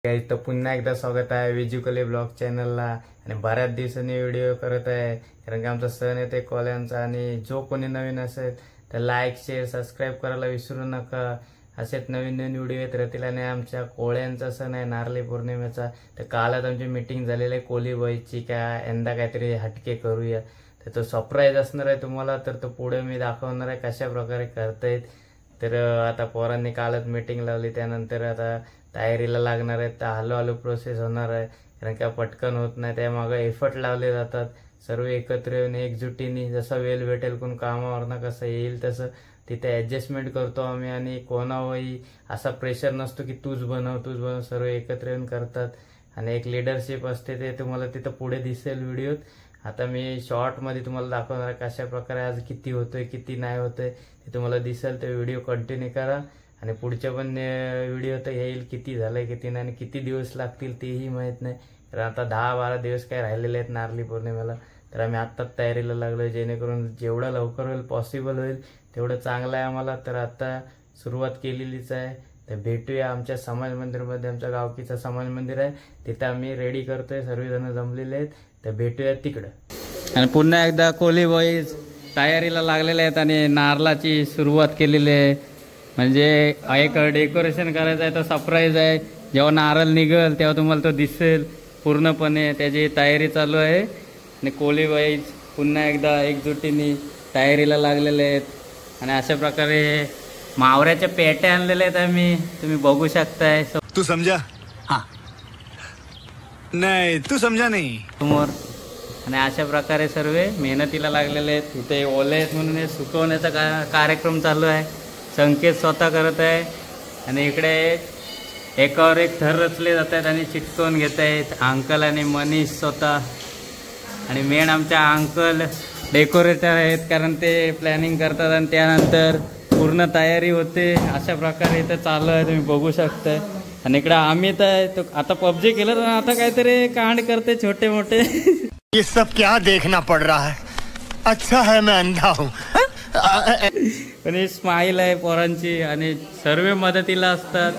तर पुन्हा एकदा स्वागत आहे विजुकली ब्लॉग चॅनलला. आणि बऱ्याच दिवसांनी व्हिडिओ करत आहे कारण की आमचा सण येते कोल्यांचा. आणि जो कोणी नवीन असेल तर लाईक शेअर सबस्क्राईब करायला विसरू नका. असेच नवीन नवीन व्हिडिओ येत राहतील. आणि आमच्या कोळ्यांचा सण आहे नारळी पौर्णिमेचा. तर कालच आमची मीटिंग झालेली आहे कोलीबाईची काय यंदा काहीतरी हटके करूया. तर तो सरप्राईज असणार आहे तुम्हाला. तर तो पुढे मी दाखवणार आहे कशा प्रकारे करतायत. तर आता पोरांनी कालच मीटिंग लावली त्यानंतर आता तयारीला लागणार आहे. तर हळूहळू प्रोसेस होणार आहे कारण का पटकन होत नाही. त्यामागे एफर्ट लावले जातात सर्व एकत्र येऊन एकजुटीने. जसा वेळ भेटेल कोण कामावरनं कसं येईल तसं तिथे ॲडजस्टमेंट करतो आम्ही. आणि कोणावरही असा प्रेशर नसतो की तूच बनव सर्व एकत्र येऊन करतात. आणि एक लिडरशिप असते ते तुम्हाला तिथं पुढे दिसेल व्हिडिओत. आता मी शॉर्टमध्ये तुम्हाला दाखवणार आहे कशा प्रकारे आज किती होतोय किती नाही होतंय ते तुम्हाला दिसेल. तर व्हिडिओ कंटिन्यू करा. आणि पुढचे पण व्हिडिओ तर येईल किती झालंय किती नाही आणि किती दिवस लागतील तेही माहीत नाही. तर आता 10-12 दिवस काय राहिलेले आहेत नारळी पौर्णिमेला. तर आम्ही आत्ताच तयारीला लागलो जेणेकरून जेवढं लवकर होईल पॉसिबल होईल तेवढं चांगलं आहे आम्हाला. तर आता सुरुवात केलेलीच आहे. तर भेटूया आमच्या समाज मंदिरमध्ये. आमच्या गावकीचं समाज मंदिर आहे तिथं आम्ही रेडी करतोय सर्वजण जमलेले आहेत. तर भेटूया तिकडं. आणि पुन्हा एकदा कोली बॉईज तयारीला लागलेले आहेत आणि नारळाची सुरुवात केलेली आहे. म्हणजे एक डेकोरेशन करायचं आहे तर सरप्राईज आहे. जेव्हा नारळ निघेल तेव्हा तुम्हाला तो दिसेल पूर्णपणे. त्याची तयारी चालू आहे. आणि कोली बॉईज पुन्हा एकदा एकजुटीने तयारीला लागलेले आहेत. आणि अशा प्रकारे मावऱ्याच्या पेट्या आणलेल्या आहेत आम्ही. तुम्ही बघू शकताय. तू समजा हां नाही तू समजा नाही समोर. आणि अशा प्रकारे सर्व मेहनतीला लागलेले आहेत. इथे ओले आहेत म्हणून हे सुकवण्याचा कार्यक्रम चालू आहे. संकेत स्वतः करत आहे. आणि इकडे एकावर एक थर रचले जात आहेत आणि चिटकवून घेत आहेत अंकल आणि मनीष स्वतः. आणि मेन आमच्या अंकल डेकोरेटर आहेत कारण ते प्लॅनिंग करतात आणि त्यानंतर पूर्ण तयारी होते. अशा प्रकारे इथं चालू आहे तुम्ही बघू शकताय. आणि इकडे आम्ही तर आता पबजी केलं तर आता काहीतरी कांड करते छोटे मोठे. ये सब क्या देखना पड़ रहा है. अच्छा है मैं अंधा हूँ. पण ही स्माईल आहे पोरांची आणि सर्व मदतीला असतात.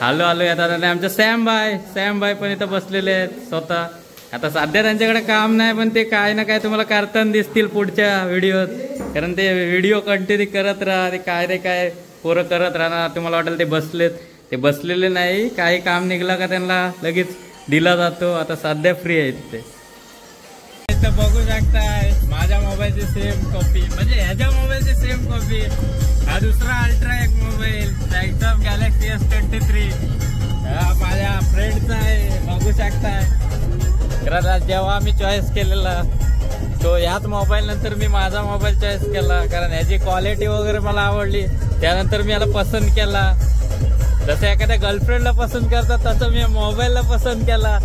हळू येतात. आणि आमचे सॅम भाई पण इथं बसलेले आहेत स्वतः. आता सध्या त्यांच्याकडे काम नाही पण ते काय ना काय तुम्हाला करताना दिसतील पुढच्या व्हिडिओत. कारण ते व्हिडिओ कंटिन्यू करत राहा. ते काय रे काय पोरं करत राहणार. तुम्हाला वाटेल ते बसलेत. ते बसलेले नाही. काही काम निघलं का त्यांना लगेच दिला जातो. आता सध्या फ्री आहेत ते. बघू शकताय माझ्या मोबाईलची सेम कॉपी म्हणजे ह्याच्या मोबाईलची सेम कॉपी. हा दुसरा अल्ट्रा एक मोबाईल एकदम गॅलेक्सी S23 माझ्या फ्रेंडचा आहे. बघू शकताय. तर जेव्हा मी चॉईस केलेला तो ह्याच मोबाईल नंतर मी माझा मोबाईल चॉईस केला कारण ह्याची क्वालिटी वगैरे मला आवडली. त्यानंतर मी याला पसंत केला. जसं एखाद्या गर्लफ्रेंडला पसंत करतात तसं मी मोबाईलला पसंत केला.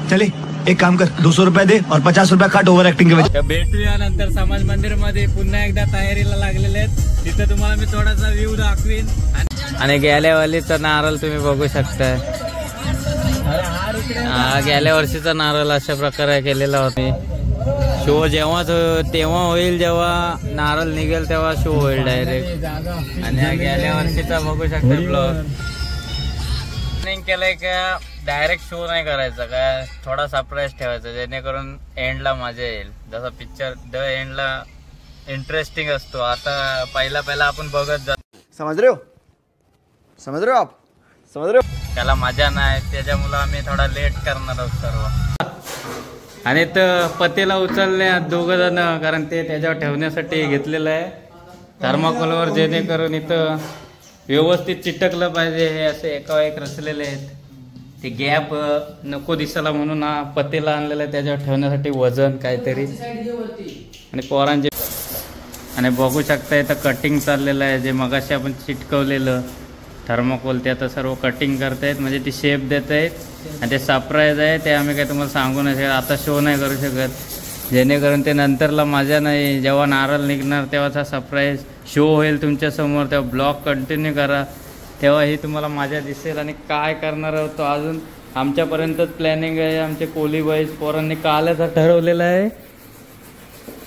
चले एक काम कर 200 रुपये दे और 50 रुपये काट ओव्हर ऍक्टिंग के. भेटूया नंतर समाज मंदिर मध्ये. पुन्हा एकदा तयारीला लागलेले आहेत. तिथे तुम्हाला मी थोडासा व्ह्यू दाखवीन. आणि गेल्या वर्षीचा नारळ तुम्ही बघू शकताय. गेल्या वर्षीचा नारळ अशा प्रकारे केलेला होता. शो तेव्हा होईल जेव्हा नारळ निघेल तेव्हा शो होईल डायरेक्ट. आणि गेल्या वर्षीचा बघू शकता ब्लॉग केलंय का डायरेक्ट शो नाही करायचा काय. थोडा सरप्राईज ठेवायचा जेणेकरून एंडला मजा येईल. जसा पिक्चर द एंडला इंटरेस्टिंग असतो. आता पहिला आपण बघत जातो. समझ रहे हो आप त्याला मजा नाही. त्याच्यामुळे आम्ही थोडा लेट करणार आहोत सर्व. आणि तर पतीला उचलले दोघ जण कारण ते त्याच्यावर ठेवण्यासाठी घेतलेलं आहे थर्माकोलवर जेणेकरून इथं व्यवस्थित चिटकलं पाहिजे. हे असे एका एक रचलेले आहेत. ते गॅप नको दिसायला म्हणून हा पतीला आणलेला आहे त्याच्यावर ठेवण्यासाठी वजन काहीतरी. आणि पोरांचे आणि बघू शकता इथं कटिंग चाललेलं आहे. जे मगाशी आपण चिटकवलेलं थर्माकोल ते आता सर्व कटिंग करतायत म्हणजे ती शेप देत आहेत. आणि ते सरप्राईज आहे ते आम्ही काही तुम्हाला सांगू नाही शकत. आता शो नाही करू शकत जेणेकरून ते नंतरला मजा नाही. जेव्हा नारळ निघणार तेव्हाचा सरप्राईज शो होईल तुमच्यासमोर. तेव्हा ब्लॉग कंटिन्यू करा तेव्हा ही तुम्हाला मजा दिसेल. आणि काय करणार आहोत तो अजून आमच्यापर्यंतच प्लॅनिंग आहे. आमचे कोली बॉईज पोरांनी कालच ठरवलेलं आहे.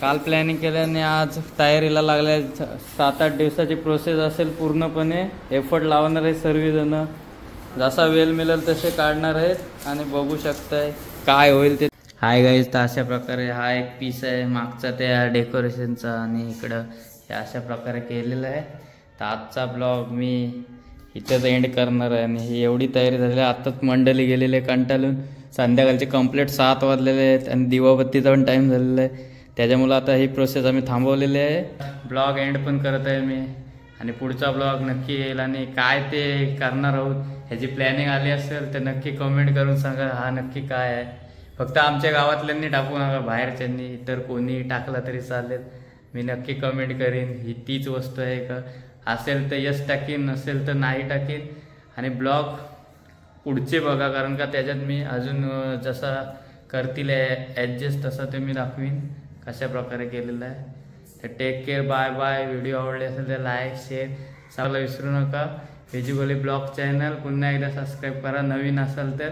काल प्लॅनिंग केल्याने आज तयारीला लागल्या. 7-8 दिवसाची प्रोसेस असेल पूर्णपणे. एफर्ट लावणार आहे सर्वजण. जसा वेळ मिळेल तसे काढणार आहेत आणि बघू शकताय काय होईल ते. हाय गाईज, तर अशा प्रकारे हा एक पीस आहे मागचा त्या डेकोरेशनचा आणि इकडं हे अशा प्रकारे केलेलं आहे. तर आजचा ब्लॉग मी इथंच एंड करणार आहे आणि ही एवढी तयारी झालेली आहे. आत्ताच मंडळी गेलेले कंटाळून, संध्याकाळचे कंप्लीट 7 वाजलेले आहेत आणि दिवाबत्तीचा पण टाईम झालेला आहे. त्याच्यामुळं आता ही प्रोसेस आम्ही थांबवलेली आहे. ब्लॉग एंड पण करत आहे मी आणि पुढचा ब्लॉग नक्की येईल आणि काय ते करणार आहोत ह्याची प्लॅनिंग आली असेल तर नक्की कमेंट करून सांगा हा नक्की काय आहे. फक्त आमच्या गावातल्यांनी टाकू नका, बाहेरच्यांनी इतर कोणी टाकला तरी चालेल. मी नक्की कमेंट करीन ही तीच वस्तू आहे का, असेल तर यस टाकीन, नसेल तर नाही टाकीन. आणि ब्लॉग पुढचे बघा, कारण का त्याच्यात मी अजून जसा करतील ॲडजस्ट तसं ते मी दाखवीन कशा प्रकारे केलेलं आहे. तर take care, bye bye. Video आवडले असेल तर लाईक शेअर सांगायला विसरू नका. व्हिज्युअली ब्लॉग चॅनल पुन्हा एकदा सबस्क्राईब करा नवीन असाल तर.